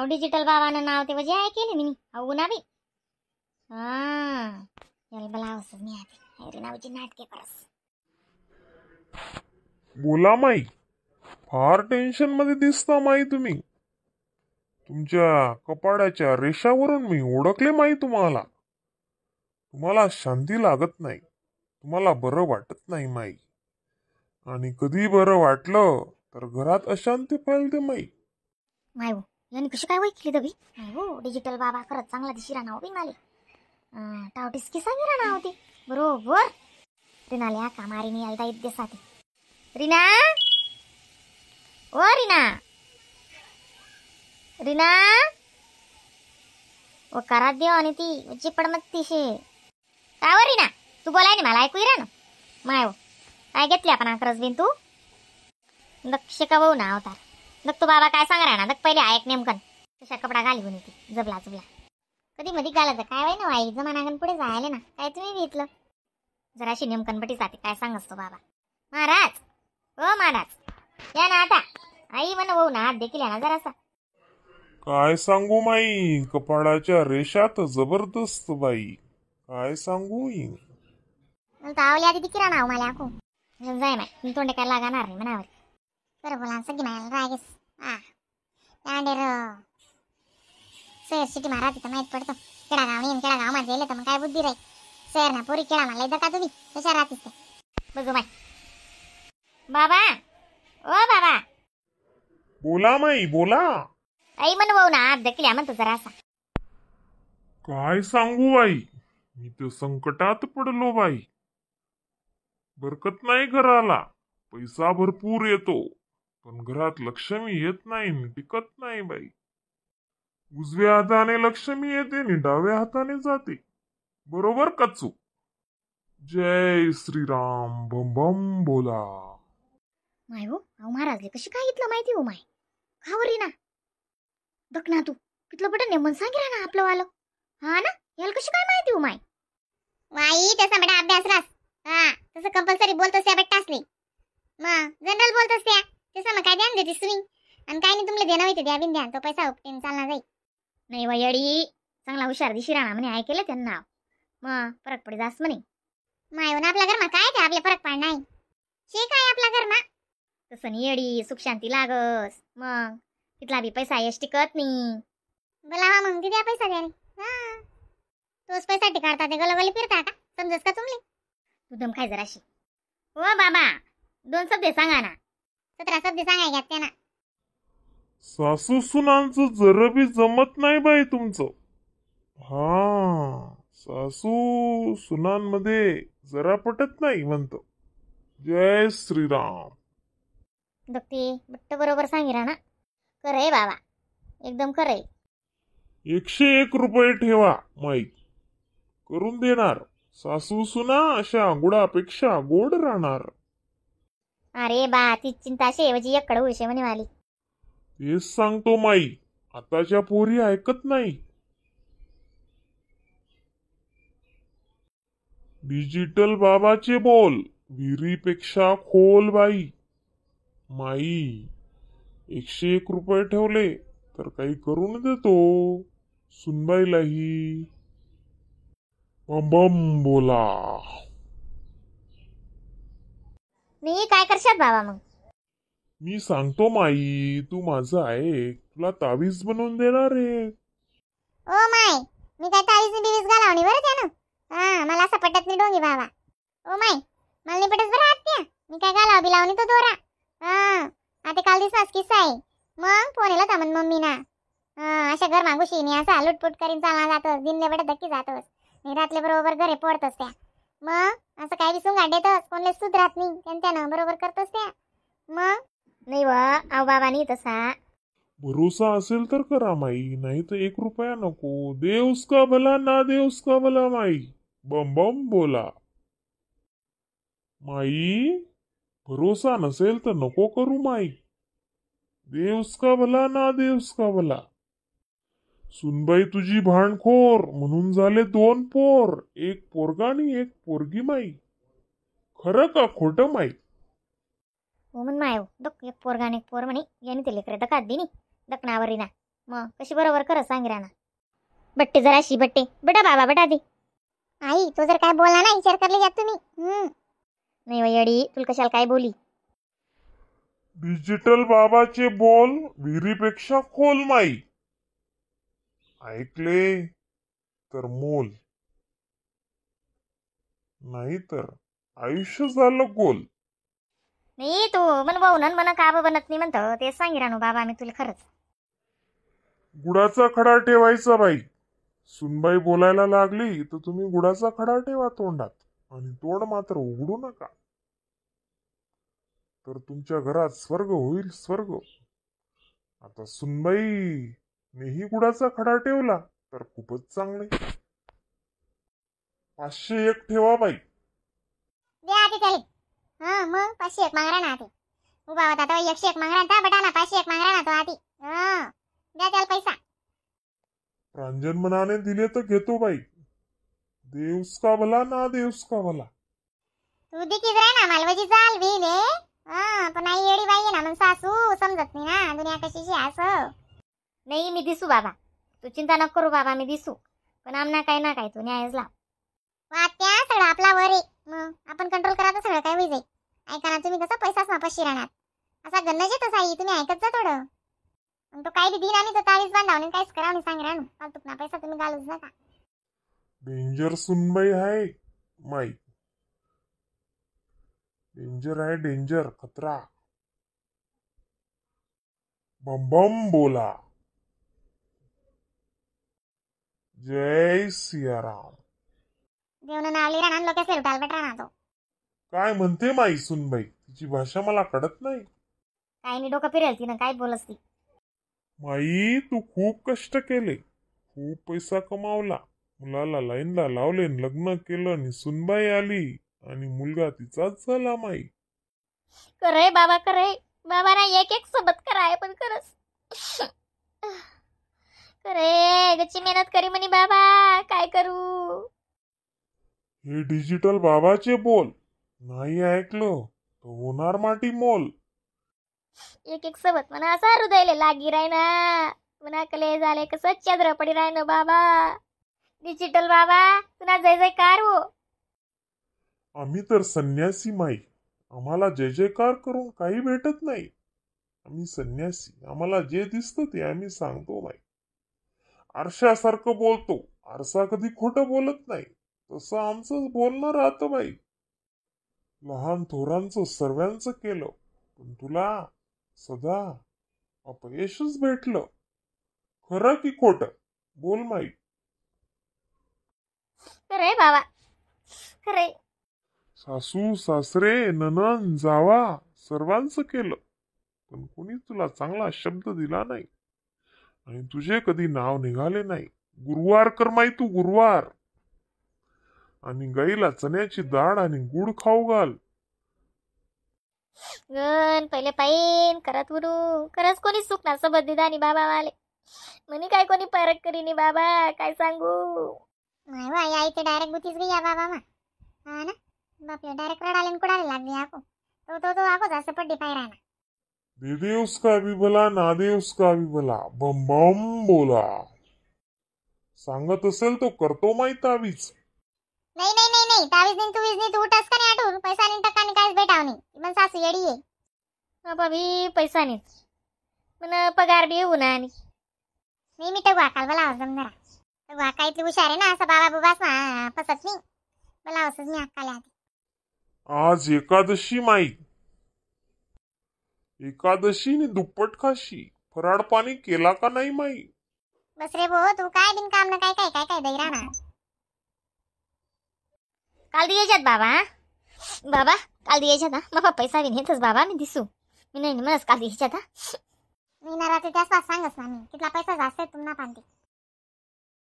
Digital बाबानं नाव ते वजे आहे केले मी अहो ना बी याला बोलावंच मी आधी अरे नावाची नाटके करस. बोला माई, फार टेन्शन मध्ये दिसता माई तुम्ही. तुमच्या कपाडाच्या रेषावरून मी ओळखले माई तुम्हाला. तुम्हाला शांती लागत नाही, तुम्हाला बरं वाटत नाही माई. आणि कधी बरं वाटलं तर घरात अशांती फैलते माई. मायू यांनी कशी काय ओळखली दबी मायू डिजिटल बाबा खरंच चांगला दिशिरा नाव बी माले टावटीस किसा गिरा नाव होती बरोबर. रिनाल्या कामारीनी आलता इद्देसाठी रीना ओ रीना रीना ओ करा देव आणि ती उच्ची पडमत तिशे काय रीना तू बोलाय ना मला ऐकू ना माय काय घेतली आपण अकरस बिन तू दक्ष का भाऊ ना अवतार दक तू बाबा काय सांगा ना दक पहिले ऐक नेमकन कशा कपडा घाली होती ती जबला जबला कधी मध्ये घालायचं काय वाय ना आई जमानागन पुढे जायले ना काय तुम्ही घेतलं जराशी नेमकनपटी जाते काय सांगस तो बाबा महाराज ओ महाराज या ना आता आई म्हण भाऊ ना हात देखील ना जरासा. काय सांगू माई, कपाडाच्या रेषात जबरदस्त बाई. काय सांगू तावली आधी तिकिरा नाव मला आखू जाय माय तोंडे काय लागणार नाही मनावर बरं बोला सगळी मला रागेस त्याडेर शहर सिटी महाराज तिथं माहीत पडतो केडा गाव नाही केडा गाव मध्ये तर मग काय बुद्धी राही शहर ना पुरी केळा मला इथं का तुम्ही कशा राहतीस ते बघू माय बाबा ओ बाबा बोला माई बोला. आई म्हण भाऊ ना हात देखील म्हणतो जरासा. काय सांगू बाई, मी तर संकटात पडलो बाई. बरकत नाही घराला, पैसा भरपूर येतो पण घरात लक्ष्मी येत नाही टिकत नाही बाई. उजव्या हाताने लक्ष्मी येते आणि डाव्या हाताने जाते. बरोबर कच्चू. जय श्रीराम बम बम बोला. माय हो अहो महाराजले कशी काय घेतलं माहिती हो माय खावरी ना दक ना तू कितलं बटन नेमन सांगितलं ना आपलं वालं हा ना याला कशी काय माहिती हो माय वाई तसा बेटा अभ्यास रास हा तसं कंपल्सरी बोलतोस त्या बेटासली मग जनरल बोलतोस त्या तसं मग काय ध्यान देतेस तुम्ही आणि काय नाही तुमले देणं होते द्या बिन द्या तो पैसा उपटीन चालणार जाई नाही वयडी चांगला हुशार दिशी राणा म्हणे ऐकेलं त्यांना मग फरक पडे जास म्हणे माय हो ना आपल्या घरमा काय ते आपले फरक पड नाही शे काय आपल्या घरमा तसं नाही येडी सुख शांती लागस मग तिथला बी पैसा यश टिकत नाही बोला मग किती पैसा द्या हा तोच पैसा टिकाडता ते गलगली फिरता का समजस का तुमले तू दम खाय जराशी हो बाबा 2 शब्द सांगा ना 17 शब्द सांगाय घ्या त्यांना. सासू सुनांचं जरा बी जमत नाही बाई तुमचं. हा सासू सुनांमध्ये जरा पटत नाही म्हणतो. जय श्रीराम. दक्ती बट्ट बरोबर सांगिरा ना खरंय बाबा एकदम खरंय. 101 रुपये ठेवा माई, करून देणार. सासू सुना अशा गुडापेक्षा गोड राहणार. अरे बा ती चिंता शेवजी एककडे उशे म्हणे वाली. तेच सांगतो माई, आताच्या पोरी ऐकत नाही. डिजिटल बाबाचे बोल विहिरीपेक्षा खोल बाई. माई 101 रुपये ठेवले तर काही करून देतो सुनबाईलाही. बम बम बोला. मी काय करशात बाबा मग मी सांगतो माई, तू माझं आहे, तुला तावीज बनवून देणार आहे. ओ माय मी काय तारीच बिरीज घालावणी बरं त्यानं हा मला असं पटत नाही डोंगी बाबा. ओ माय मला नाही पटत बरं आत्या मी काय घालाव बिलावणी तो दोरा हा आता काल दिवसाच किस्सा आहे मग फोन येला होता म्हण मम्मी ना अशा घर मागुशी नाही असा लुटपुट करीन चालला जातोस दिनले बेटा धक्की जातोस मी रातले बरोबर घरे पडतोस त्या मग असं काय विसून गाडेतस कोणले सुधरात नाही त्यांच्यानं बरोबर करतोस त्या मग नाही व आव बाबा नाही तसा भरोसा असेल तर करा माई, नाही तर 1 रुपया नको. देवस का भला ना देवस का भला माई. बम बम बोला. माई भरोसा नसेल तर नको करू माई. देवस का भला ना देवस का भला. सुनबाई तुझी भांडखोर म्हणून झाले 2 पोर, 1 पोरगा आणि 1 पोरगी माई. खरं का खोटं माई. हो म्हण माय दक एक पोरगा एक पोर म्हणे याने ते लेकरे दकात दिनी दकनावरी ना मग कशी बरोबर खरंच सांग राणा. बट्टे जराशी बट्टे बेटा बाबा बेटा दे. आई तो जर काय बोलला ना विचार करले जात तुम्ही. नाही वयडी तुला कशाला काय बोली. डिजिटल बाबाचे बोल विहिरीपेक्षा खोल माई. ऐकले तर मोल, नाही तर आयुष्य झालं गोल. नाही तू मन भाऊ मन का बनत नाही म्हणतो तेच सांगी राणू बाबा मी तुला खरंच. गुडाचा खडा ठेवायचा बाई. सुनबाई बोलायला लागली तर तुम्ही गुडाचा खडा ठेवा तोंडात आणि तोंड मात्र उघडू नका, तर तुमच्या घरात स्वर्ग होईल स्वर्ग. आता सुनबाई नेही गुडाचा खडा ठेवला तर खूपच चांगले. 501 ठेवा बाई. दे आधी त्याले. मग 501 मागरा ना आधी. उभा होता तो 101 मागरा ना बेटा ना 501 मागरा ना तो आधी. द्या त्याला पैसा. प्रांजन मनाने दिले तर घेतो बाई. देवस का भला ना देवस का भला. तू दिकीच राह ना मालवजी चाल बिले. पण आई येडी बाई आहे ना मग सासू समजत नाही ना दुनिया कशीची असं. नाही मी दिसू बाबा तू चिंता नको करू बाबा मी दिसू. पण आमना काय ना काय तू न्यायच लाव. वाट्या सगळं आपला वर आहे. मग आपण कंट्रोल करा तर सगळं काय होईल जाईल. ऐका ना तुम्ही कसं पैसाच नापाशी राहणार असा गन्नच येतच आई तुम्ही ऐकत जा थोडं. मग तो काही बी दिन आणि तो तावीज बांधावून काहीच करावं सांग राहणू फालतूक ना पैसा तुम्ही घालूच नका. डेंजर सुनबाई आहे माई. डेंजर आहे डेंजर खतरा. बम बम बोला. जय सियाराम. देवनं नावली राहणार लोक असेल उठाल बेटा ना तो. काय म्हणते माई सुनबाई, तिची भाषा मला कळत नाही. काही नाही डोकं फिरेल तिनं काय बोलस ती. माई तू खूप कष्ट केले, खूप पैसा कमावला, मुलाला लाईनला लावले, लग्न केलं आणि सुनबाई आली आणि मुलगा तिचाच झाला माई. करे बाबा करे बाबा ना एक एक सोबत कराय पण खरंच करे गच्ची मेहनत करी म्हणे बाबा काय करू. हे डिजिटल बाबाचे बोल नाही ऐकलं तर होणार माटी मोल. एक एक सोबत म्हणा असा हृदयले लागी राय ना म्हणा कले झाले कसं चंद्र पडी राय ना बाबा. डिजिटल बाबा तुला जय जयकार हो. आम्ही तर संन्यासी माई, आम्हाला जय जयकार करून काही भेटत नाही. आम्ही संन्यासी, आम्हाला जे दिसतं ते आम्ही सांगतो माई. आरशासारखं बोलतो, आरसा कधी खोटं बोलत नाही, तसं आमचं बोलणं राहतं बाई. लहान थोरांचं सर्वांचं केलं पण तुला सदा अपयशच भेटलं. खरं की खोटं बोल माई. खरे बाबा खरे. सासू सासरे ननन जावा सर्वांचं केलं पण कोणी तुला चांगला शब्द दिला नाही आणि तुझे कधी नाव निघाले नाही. गुरुवार कर माई तू गुरुवार, आणि गाईला चण्याची डाळ आणि गुड खाऊ घाल. गण पहिले पाहिन करत उरू खरंच कोणी सुकणार सोबत दिदानी बाबा वाले म्हणे काय कोणी परक करीनी बाबा काय सांगू. नाही बाई आई ते डायरेक्ट गुतीच गई बाबा मा. हा ना बापरे डायरेक्ट रडाले कुडाले लागली आको तो आको जास्त पड्डी पाय राहणार. दे दे उसका भी भला ना दे उसका भी भला. बम बम बोला. सांगत असेल तो करतो माई तावीज. नाही नाही नाही नाही तावीज नाही तू तू उठस का नाही आठवून पैसा नाही टक्का नाही काहीच भेटाव नाही मग सासू येडी आहे. बाबा भी पैसा नाहीच पण पगार बी येऊ ना आणि नाही मी टगवा काल मला आवाज जमणार टगवा काय इतली हुशार आहे ना असं बाबा बुबास ना फसत नाही मला आवाजच मी अक्काले आधी. आज एकादशी माई. एकादशीने दुप्पट खाशी. फराळ पाणी केला का नाही माई. बस रे भो तू काय बिन काम न काय काय काय काय दैरा ना. काल द्यायच्यात बाबा बाबा काल द्यायच्यात हा बाबा पैसा बी नेतच बाबा मी दिसू मी नाही म्हणस काल द्यायच्यात हा. मी ना रात्री त्याच सांगस ना मी तिथला पैसा जास्त आहे तुम्हाला पाहते.